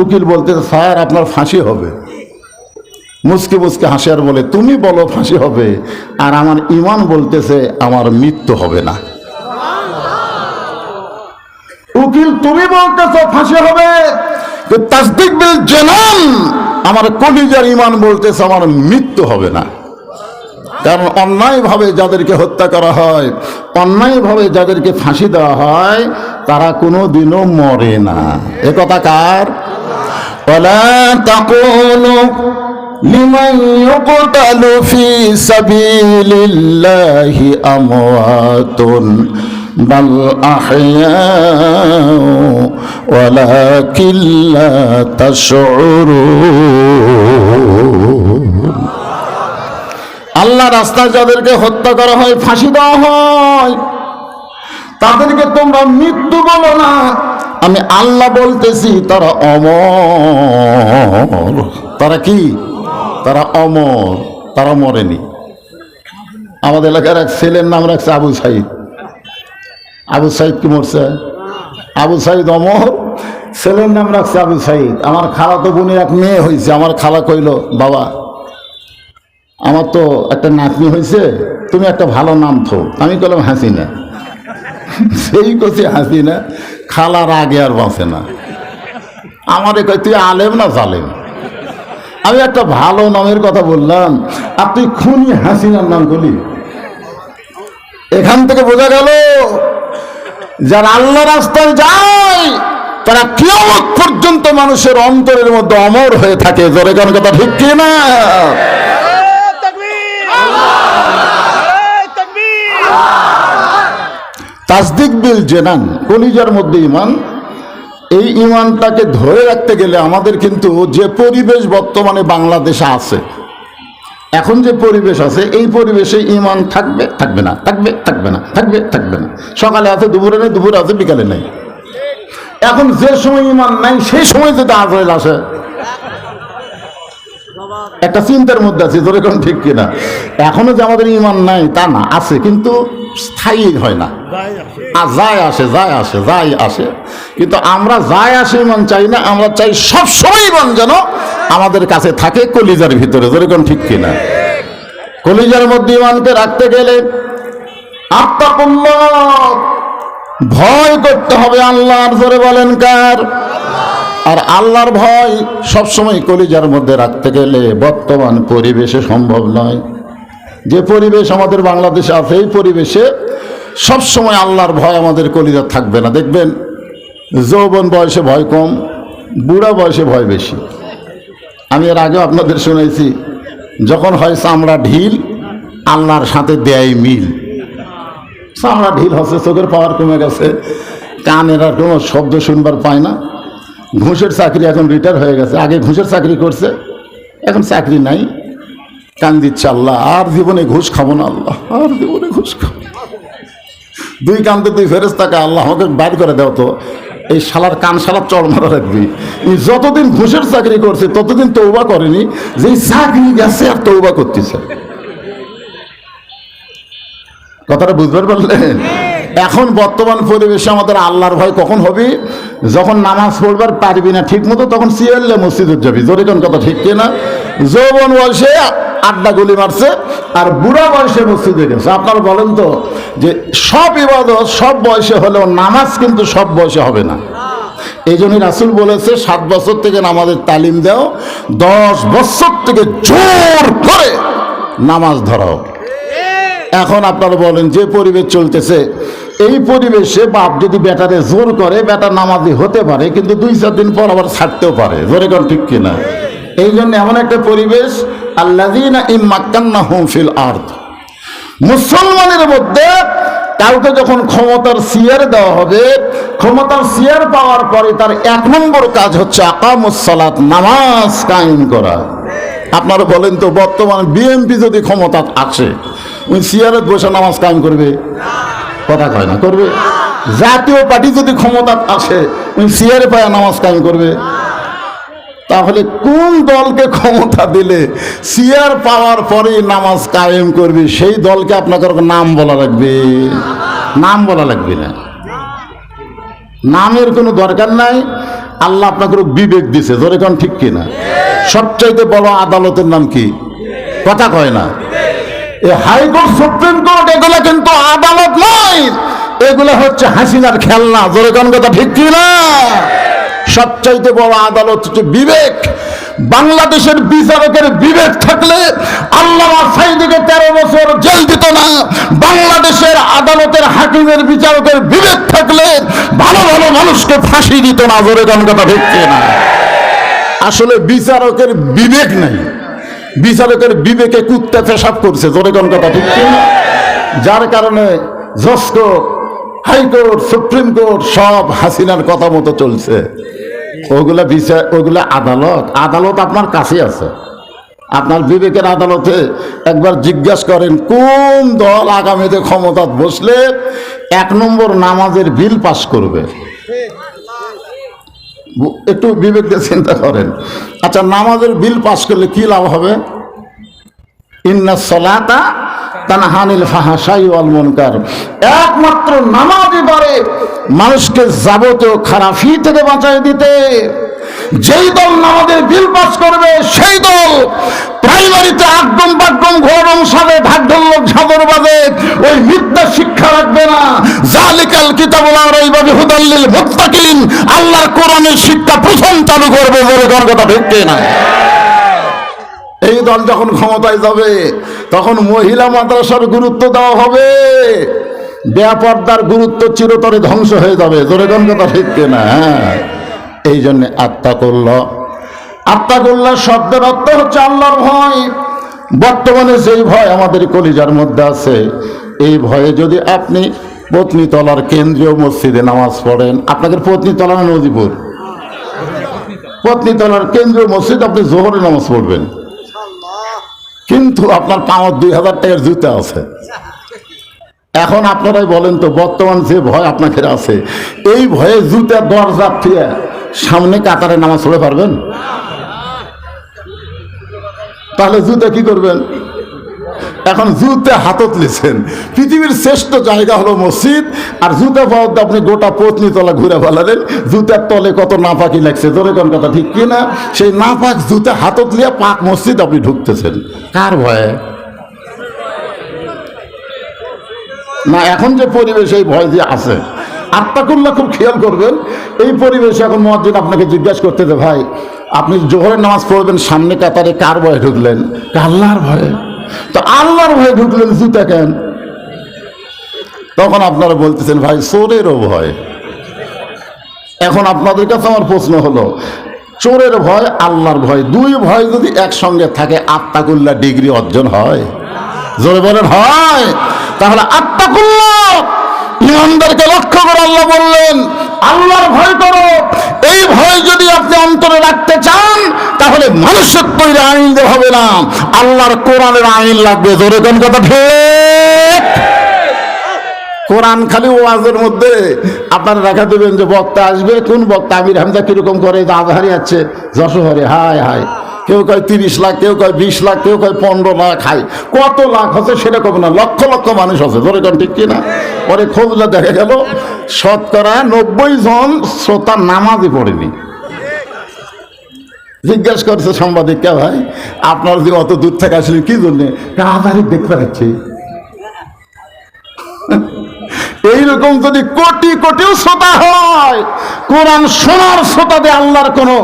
উকিল বলতেছে স্যার আপনার ফাঁসি হবে। মুসকে মুসকে হাসে আর বলে তুমি বলো ফাঁসি হবে, আর আমার ইমান বলতেছে আমার মৃত্যু হবে না। উকিল তুমি বলতেছো ফাঁসি হবে, তাসদিক বিল জেনান, আমার কলিজার ইমান বলতেছে আমার মৃত্যু হবে না। কারণ অন্যায়ভাবে যাদেরকে হত্যা করা হয়, অন্যায়ভাবে যাদেরকে ফাঁসি দেওয়া হয়, তারা কোনো দিনও মরে না। এ কথা কার? ওয়ালা তাকুলু লিমান ইউকতালু ফি সাবিলিল্লাহি আমওয়াতুন বাল আহইয়াউ ওয়ালাকিন লা তাশউরুন। আল্লাহ রাস্তায় যাদেরকে হত্যা করা হয়, ফাঁসি দেওয়া হয়, তাদেরকে তোমরা মৃত্যু বলো না, আমি আল্লাহ বলতেছি তারা অমর। তারা কি? তারা অমর, তারা মরেনি। আমাদের এলাকার এক ছেলের নাম রাখছে আবু সাইদ। আবু সাইদ কি মরছে? আবু সাইদ অমর, ছেলের নাম রাখছে আবু সাইদ। আমার খালা তো বোনের এক মেয়ে হয়েছে, আমার খালা কইল বাবা আমার তো একটা নাতনি হয়েছে, তুমি একটা ভালো নাম থো। আমি বললাম হাসিনা। সেই করছি হাসিনা, খালার আগে আর বাঁচে না। আমারে কয় তুই আলেম না জালেম? আমি একটা ভালো নামের কথা বললাম, আপনি খুনি হাসিনার নাম বলি। এখান থেকে বোঝা গেল যারা আল্লাহ রাস্তায় যায় তারা কিয়ামত পর্যন্ত মানুষের অন্তরের মধ্যে অমর হয়ে থাকে। জোরে গান কথা ঠিক কি না? তাসদিক বিল জেনান, কলিজার মধ্যে ঈমান। এই ঈমানটাকে ধরে রাখতে গেলে আমাদের কিন্তু যে পরিবেশ বর্তমানে বাংলাদেশে আছে, এখন যে পরিবেশ আছে, এই পরিবেশে ঈমান থাকবে থাকবে না, থাকবে থাকবে না, থাকবে থাকবে না। সকালে আছে, দুপুরে নেই, দুপুরে আছে, বিকালে নেই। এখন যে সময় ঈমান নাই সেই সময় যদি আজরাইল আসে, একটা চিন্তার মধ্যে আছে। তোর এখন ঠিক কিনা? এখনো যে আমাদের ঈমান নাই তা না, আছে, কিন্তু স্থায়ী হয় না, আর যায় আসে যায় আসে যায় আসে। কিন্তু আমরা যায় আসে ঈমান চাই না, আমরা চাই সব সময় ঈমান যেন আমাদের কাছে থাকে, কলিজার ভিতরে। তোর এখন ঠিক কিনা? কলিজার মধ্যে ঈমানকে রাখতে গেলে আত্তাকুল্লাহ, ভয় করতে হবে আল্লাহর। জোরে বলেন কার? আর আল্লাহর ভয় সবসময় কলিজার মধ্যে রাখতে গেলে বর্তমান পরিবেশে সম্ভব নয়। যে পরিবেশ আমাদের বাংলাদেশে আছে, এই পরিবেশে সবসময় আল্লাহর ভয় আমাদের কলিজা থাকবে না। দেখবেন যৌবন বয়সে ভয় কম, বুড়া বয়সে ভয় বেশি। আমি এর আগেও আপনাদের শুনেছি, যখন হয় চামড়া ঢিল, আল্লাহর সাথে দেয় মিল। চামড়া ঢিল হচ্ছে, চোখের পাওয়ার কমে গেছে, কানের আর কোনো শব্দ শুনবার পায় না। ঘুষের চাকরি, এখন রিটায়ার হয়ে গেছে, আগে ঘুষের চাকরি করছে, এখন চাকরি নাই, কান দিচ্ছে আল্লাহ আর জীবনে ঘুষ খাবো না, আল্লাহ আর জীবনে ঘুষ খাবো। দুই কান্দে দুই ফেরেশতাকে, আল্লাহ আমাকে বাইর করে দাও তো, এই শালার কান শালার চল মারা রাখবি। যতদিন ঘুষের চাকরি করছে ততদিন তৌবা করেনি, যে চাকরি গেছে আর তৌবা করতেছে। কথাটা বুঝতে পারলেন? এখন বর্তমান পরিবেশে আমাদের আল্লাহর ভয় কখন হবে? যখন নামাজ পড়বার পারবি না ঠিক মতো, তখন সিয়াল্লে মসজিদে যাবি। জোরে কোন কথা ঠিক কিনা? যৌবন বয়সে আড্ডা গুলি মারছে, আর বুড়া বয়সে মসজিদে গেছে। আপনারা বলেন তো, যে সব ইবাদত সব বয়সে হলেও নামাজ কিন্তু সব বয়সে হবে না। এই জন্যই রাসূল বলেছে 7 বছর থেকে নামাজের তালিম দাও, 10 বছর থেকে জোর করে নামাজ ধরাও। এখন আপনারা বলেন, যে পরিবেশ চলতেছে, এই পরিবেশে বাপ যদি বেটারে জোর করে, বেটা নামাজি হতে পারে, কিন্তু 2-4 দিন পর আবার ছাড়তেও পারে। জোরে কোন ঠিক কিনা? এই জন্য এমন একটা পরিবেশ, আল্লাযীনা ইম্মাক্কান্নাহুম ফিল আরদ, মুসলমানের মধ্যে কাউকে যখন ক্ষমতার চেয়ার দেওয়া হবে, ক্ষমতার চেয়ার পাওয়ার পরে তার 1 নম্বর কাজ হচ্ছে আকামুস সালাত, নামাজ কায়েম করা। আপনারা বলেন তো, বর্তমানে বিএনপি যদি ক্ষমতা আসে, ওই চেয়ারে বসে নামাজ কায়েম করবে? কথা কয় না, করবে? জাতীয় পার্টি যদি ক্ষমতা আসে, ওই চেয়ারে পায় নামাজ কায়েম করবে? তাহলে কোন দলকে ক্ষমতা দিলে চেয়ার পাওয়ার পরে নামাজ কায়েম করবে, সেই দলকে আপনাকে নাম বলা লাগবে? নাম বলা লাগবে না, নামের কোনো দরকার নাই। আল্লাহ আপনাকে বিবেক দিছে। ধরে কোন ঠিক কিনা? সবচাইতে বড় আদালতের নাম কি? কথা কয় না। এই হাইকোর্ট, সুপ্রিম কোর্ট, এগুলা কিন্তু আদালত নয়, এগুলা হচ্ছে হাসিনার খেলনা। জোরে কোন কথা ঠিক কিনা? সবচাইতে বড় আদালত হচ্ছে বিবেক। বাংলাদেশের বিচারকের বিবেক থাকলে আল্লামা সাঈদীকে 13 বছর জেল দিত না। বাংলাদেশের আদালতের হাকিমের বিচারকের বিবেক থাকলে ভালো ভালো মানুষকে ফাঁসি দিত না। জোরে কোন কথা ঠিক কিনা? আসলে বিচারকের বিবেক নাই, বিচারকের বিবেকে কুত্তা পেশাব করছে। জোরে কোন কথা ঠিক কিনা? যার কারণে জজ কোর্ট, হাইকোর্ট, সুপ্রিম কোর্ট সব হাসিনার কথা মতো চলছে। ওগুলা বিচার, ওগুলা আদালত। আদালত আপনার কাছে আছে, আপনার বিবেকের আদালতে একবার জিজ্ঞাসা করেন, কোন দল আগামীতে ক্ষমতা বসলে 1 নম্বর নামাজের বিল পাস করবে? একটু বিবেক দিয়ে চিন্তা করেন। আচ্ছা, নামাজের বিল পাস করলে কি লাভ হবে? ইন্নাস সালাতা তানহা আনিল ফাহশাই ওয়াল মুনকার। একমাত্র নামাজই পারে মানুষকে যাবতীয় খারাপি থেকে বাঁচাই দিতে। যেই দল নামাজের বিল পাস করবে, সেই দল প্রাইমারিতে আগম বাগম ঘোরম সাবে ঢাক ঢোলক ঝাঁদর বাজে ওই মিথ্যা শিক্ষা রাখবে না। জালিকা যালিকাল কিতাবু লা রাইবা ফীহি হুদাল লিল মুত্তাকিন, আল্লাহর কোরআনের শিক্ষা প্রথম চালু করবে বলে কোন কথা ঠিক না? এই দল যখন ক্ষমতায় যাবে তখন মহিলা মাদ্রাসার গুরুত্ব দেওয়া হবে, বেপরদার গুরুত্ব চিরতরে ধ্বংস হয়ে যাবে। জোরে কোন কথা ঠিক না? এই জন্য আত্তাকুল্লাহ, আত্তাকুল্লাহ শব্দের অর্থ হচ্ছে আল্লাহর ভয়। বর্তমানে যেই ভয় আমাদের কলিজার মধ্যে আছে, এই ভয়ে যদি আপনি পত্নীতলার কেন্দ্রীয় মসজিদে নামাজ পড়েন, আপনাদের পত্নীতলা না নদীপুর? পত্নীতলার কেন্দ্রীয় মসজিদ আপনি জোহরে নামাজ পড়বেন, কিন্তু আপনার পাওয়ার 2000 টাকার জুতা আছে। এখন আপনারাই বলেন তো, বর্তমান যে ভয় আপনাদের আছে, এই ভয়ে জুতা দরজা থেকে সামনে কাতারে নামাজ পড়ে পারবেন? তাহলে জুতা কি করবেন? এখন জুতে হাতত লিছেন, পৃথিবীর শ্রেষ্ঠ জায়গা হলো মসজিদ, আর জুতা পাওয়ার আপনি গোটা পত্নী তলা ঘুরে ফেলালেন। জুতার তলে কত নাপাকি লাগছে, ধরে কোন কথা ঠিক কিনা? সেই নাপাক জুতা হাতত লিয়ে পাক মসজিদ আপনি ঢুকতেছেন কার ভয়ে? না, এখন যে পরিবেশ, এই ভয় যে আছে, আত্তাকুল্লাহ খুব খেয়াল করবেন। এই পরিবেশে এখন মুয়াজ্জিন আপনাকে জিজ্ঞাসা করতেছে, ভাই আপনি জোহরের নামাজ পড়বেন, সামনে কাতারে কার ভয়ে ঢুকলেন? আল্লাহর ভয়ে। তো আল্লাহর ভয়ে ঢুকলেন, জুতা কেন? তখন আপনারা বলতেছেন, ভাই চোরেরও ভয়। এখন আপনাদের কাছে আমার প্রশ্ন হলো, চোরের ভয়, আল্লাহর ভয়, দুই ভয় যদি একসঙ্গে থাকে, আত্তাকুল্লাহ ডিগ্রি অর্জন হয়? জোরে বলেন হয়? তাহলে আত্তাকুল্লাহ, ইমানদারকে লক্ষ্য করে আল্লাহ বললেন আল্লাহর ভয় করো। এই ভয় যদি আপনি অন্তরে রাখতে চান, তাহলে মানুষের তৈরি আইন দিয়ে হবে না, আল্লাহর কোরআনের আইন লাগবে। জোরে কোন কথা ঠিক? কোরআন খালি ওয়াজের মধ্যে আপনারা রাখা দেবেন যে বক্তা আসবে, কোন বক্তা? আমির হামজা কিরকম করে, আজহারি আছে যশোহরে, হায় হায়, কেউ কয় 30 লাখ, কেউ কয় 20 লাখ, কেউ কয় 15 লাখ। হাই, কত লাখ হচ্ছে সেরকম না, লক্ষ লক্ষ মানুষ আছে। ধরে কোন ঠিক কিনা? পরে খোঁজলে দেখা গেল শতকরা 90 জন শ্রোতা নামাজই পড়েনি। জিজ্ঞাসা করছে সাংবাদিক, কে ভাই আপনার যে অত দূর থেকে আসলে কি জন্য? আজহারি দেখতে পাচ্ছি। এইরকম যদি কোটি কোটিও শ্রোতা হয়, কোরআন শোনার শ্রোতাদের আল্লাহর কোনো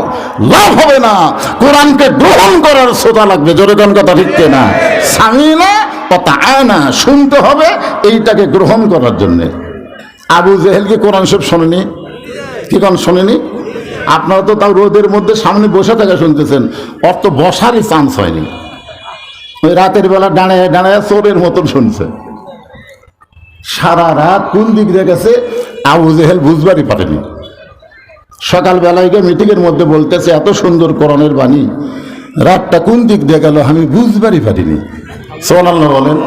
লাভ হবে না, কোরআনকে গ্রহণ করার শ্রোতা লাগবে। জোরে কোন কথা ঠিক না? সামিনা কথা আয়না, শুনতে হবে এইটাকে গ্রহণ করার জন্যে। আবু জেহেল কি কোরআন সব শোনেনি? কি কোন শোনেনি? আপনারা তো তাও রোদের মধ্যে সামনে বসে থাকা শুনতেছেন, ওর তো বসারই চান্স হয়নি। ওই রাতের বেলা দাঁড়ায় দাঁড়ায় চোরের মতন শুনছে। সারা রাত কোন দিক দিয়ে গেছে আবু জেহেল বুঝবারই পারেনি। সকালবেলায় গিয়ে মিটিংয়ের মধ্যে বলতেছে, এত সুন্দর কোরআনের বাণী, রাতটা কোন দিক দিয়ে গেল আমি বুঝবারই পারিনি। সুবহানাল্লাহ বলেন।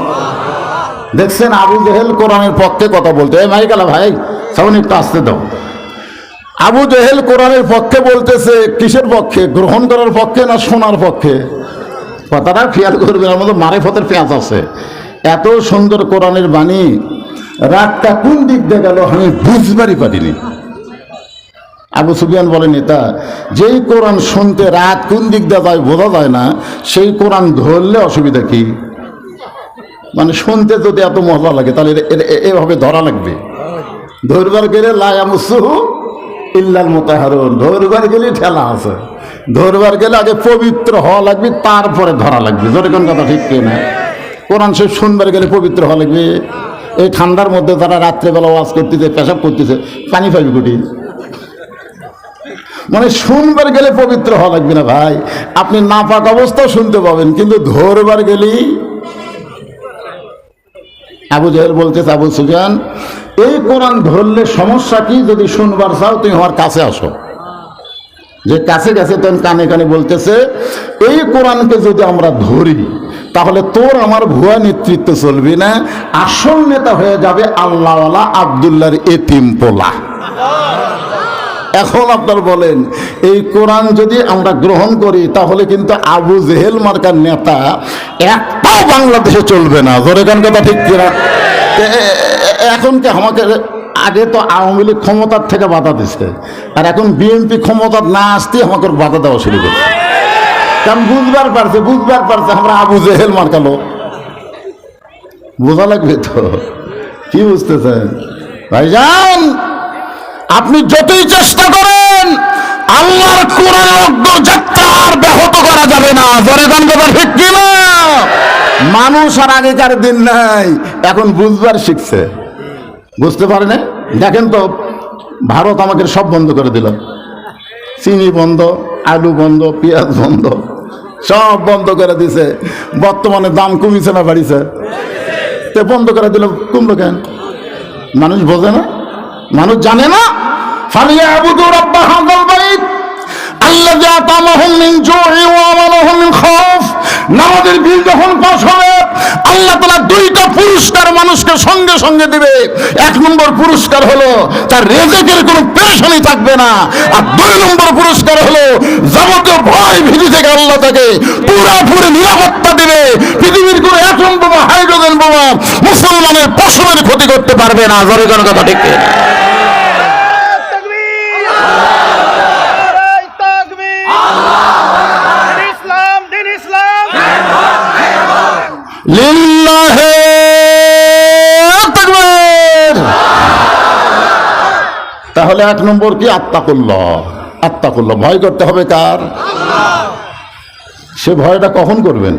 দেখছেন আবু জেহেল কোরআনের পক্ষে কথা বলতে, এই মাইকালা ভাই সামনে একটু আসতে দাও। আবু জেহেল কোরআনের পক্ষে বলতেছে, কিসের পক্ষে? গ্রহণ করার পক্ষে না শোনার পক্ষে? কথাটা খেয়াল করবেন, আমার মধ্যে মারিফতের পেঁয়াজ আছে। এত সুন্দর কোরআনের বাণী, রাতটা কোন দিক দিয়ে গেল আমি বুঝবারই পারিনি। আবু সুফিয়ান বলেন, এটা যেই কোরআন শুনতে রাত কোন দিক দিয়ে যায় বোঝা যায় না, সেই কোরআন ধরলে অসুবিধা কি? মানে শুনতে যদি এত মজা লাগে, তাহলে এভাবে ধরা লাগবে। ধরবার গেলে লা ইয়ামুসুহু ইল্লাল মুতাহহারুন, ধরবার গেলে ঠেলা আছে। ধরবার গেলে আগে পবিত্র হওয়া লাগবে, তারপরে ধরা লাগবে। জোরে কোন কথা ঠিক না? কোরআন সে শুনবার গেলে পবিত্র হওয়া লাগবে। এই ঠান্ডার মধ্যে যারা রাত্রেবেলা ওয়াজ করতেছে, পেশাব করতেছে, পানি পাইবে কোটি? মানে শুনবার গেলে পবিত্র হওয়া লাগবে না ভাই, আপনি নাপাক অবস্থাও শুনতে পাবেন, কিন্তু ধরবার গেলেই। আবু জেহেল বলতেছে, আবু সুফিয়ান এই কোরআন ধরলে সমস্যা কি? যদি শুনবার চাও তুমি আমার কাছে আসো। যে কাছে গেছে তখন কানে কানে বলতেছে, এই কোরআনকে যদি আমরা ধরি তাহলে তোর আমার ভুয়া নেতৃত্ব চলবে না, আসল নেতা হয়ে যাবে আল্লাহওয়ালা আব্দুল্লাহর এতিম পোলা। এখন আপনার বলেন, এই কোরআন যদি আমরা গ্রহণ করি তাহলে কিন্তু আবু জেহেল মার্কার নেতা একটাও বাংলাদেশে চলবে না। জোরে গান কথা ঠিক কিনা? এখন কি আমাকে, আগে তো আওয়ামী লীগ ক্ষমতার থেকে বাধা দিচ্ছে, আর এখন বিএনপি ক্ষমতার না আসতে আমাকে বাধা দেওয়া শুরু করছে। কারণ বুঝবার পারছে আমরা আবু জেহেল মার্কালো। বোঝা লাগবে তো, কি বুঝতেছেন? ভাইজান, আপনি যতই চেষ্টা করেন আল্লাহর কোরআনের অগ্রযাত্রা আর ব্যাহত করা যাবে না। জোরে গান কথা ঠিক কিনা? মানুষ আর আগেকার দিন নাই, এখন বুঝবার শিখছে। বুঝতে পারে না? দেখেন তো, ভারত আমাকে সব বন্ধ করে দিল। চিনি বন্ধ, আলু বন্ধ, পেঁয়াজ বন্ধ, সব বন্ধ করে দিছে। বর্তমানে দাম কমিছে না বাড়িছে? তে বন্ধ করে দিল, কমলো কেন? মানুষ বোঝে না, মানুষ জানে না। ফালিয়াবুদু রাব্বা হাযাল বাইত আল্লাযী আতামাহুম মিন জু'i ওয়া আমানাহুম মিন খাউফ। নামাজের বিল যখন পাস হবে, আল্লাহ তাআলা দুইটা পুরস্কার মানুষকে সঙ্গে সঙ্গে দিবে। এক নম্বর পুরস্কার হলো তার রিজিকের কোনো পেরেশানি থাকবে না, আর দুই নম্বর পুরস্কার হলো যাবতীয় ভয় ভীতি থেকে আল্লাহ তাকে পুরোপুরি নিরাপত্তা দিবে। পৃথিবীর কোনো অ্যাটম বোমা, হাইড্রোজেন বোমা মুসলমানের পশমের ক্ষতি করতে পারবে না। জোরে জোরে কথা ঠিক কিনা? লিল্লাহি তাকবীর। তাহলে এক নম্বর কি? আত্তাকুল্লাহ। আত্তাকুল্লাহ, ভয় করতে হবে কার? সে ভয়টা কখন করবেন?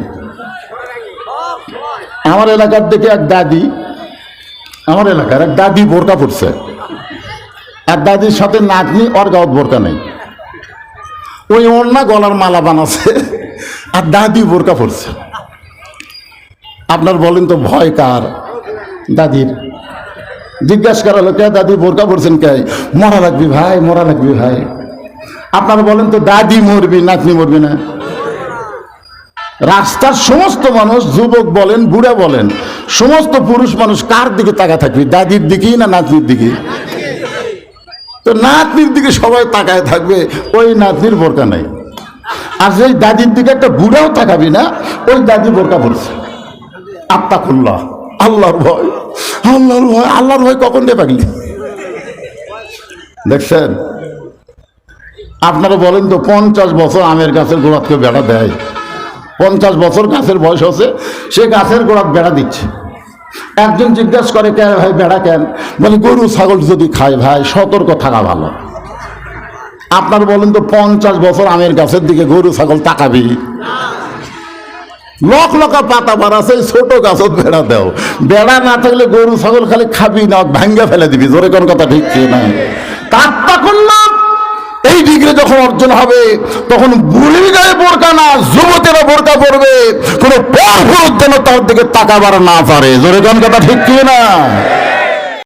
আমার এলাকার দিকে এক দাদি, আমার এলাকার এক দাদি বোরকা পরছে, আর দাদির সাথে নাতনি, ওর গাওত বোরকা নেই। ওই ওড়না গলার মালা বানাচ্ছে, আর দাদি বোরকা পরছে। আপনার বলেন তো ভয় কার? দাদির। জিজ্ঞাসা করা হলো, কে দাদি বোরকা পরছেন? কে? মরা লাগবি ভাই, মরা লাগবি ভাই। আপনার বলেন তো, দাদি মরবি, নাতনি মরবি না? রাস্তার সমস্ত মানুষ, যুবক বলেন, বুড়া বলেন, সমস্ত পুরুষ মানুষ কার দিকে তাকায় থাকবি? দাদির দিকেই না নাতনির দিকে? তো নাতনির দিকে সবাই তাকায় থাকবে, ওই নাতনির বোরকা নাই। আর সেই দাদির দিকে একটা বুড়াও তাকাবি না, ওই দাদি বোরকা পরছে। আত্তাকুল্লাহ, আল্লাহর ভয়। আল্লাহর ভয়, আল্লাহর ভয় কখন দিয়ে পাগলি? দেখছেন? আপনারা বলেন তো, 50 বছর আমের গাছের গোড়াতকে বেড়া দেয়? 50 বছর গাছের বয়স হচ্ছে, সে গাছের গোড়াত বেড়া দিচ্ছে। একজন জিজ্ঞাসা করে, কেন ভাই বেড়া কেন? বলে, গরু ছাগল যদি খায় ভাই, সতর্ক থাকা ভালো। আপনার বলেন তো, 50 বছর আমের গাছের দিকে গরু ছাগল তাকাবি? লক লকা পাতা বাড়াছে, ছোট গাছত বেড়া দেও। বেড়া না থাকলে গরু ছাগল খালি খাবি না, ভাঙ্গা ফেলে দিবি। জোরে কোন কথা ঠিক না? তাত্তাকুল্লাহ এই ডিগ্রি যখন অর্জন হবে, তখন বুড়ির গায়ে বোরকা না, যুবতীরা বোরকা পরবে। কোনো পর পুরুষ যেন তার দিকে তাকাবার না পারে। জোরে কোন কথা ঠিক না?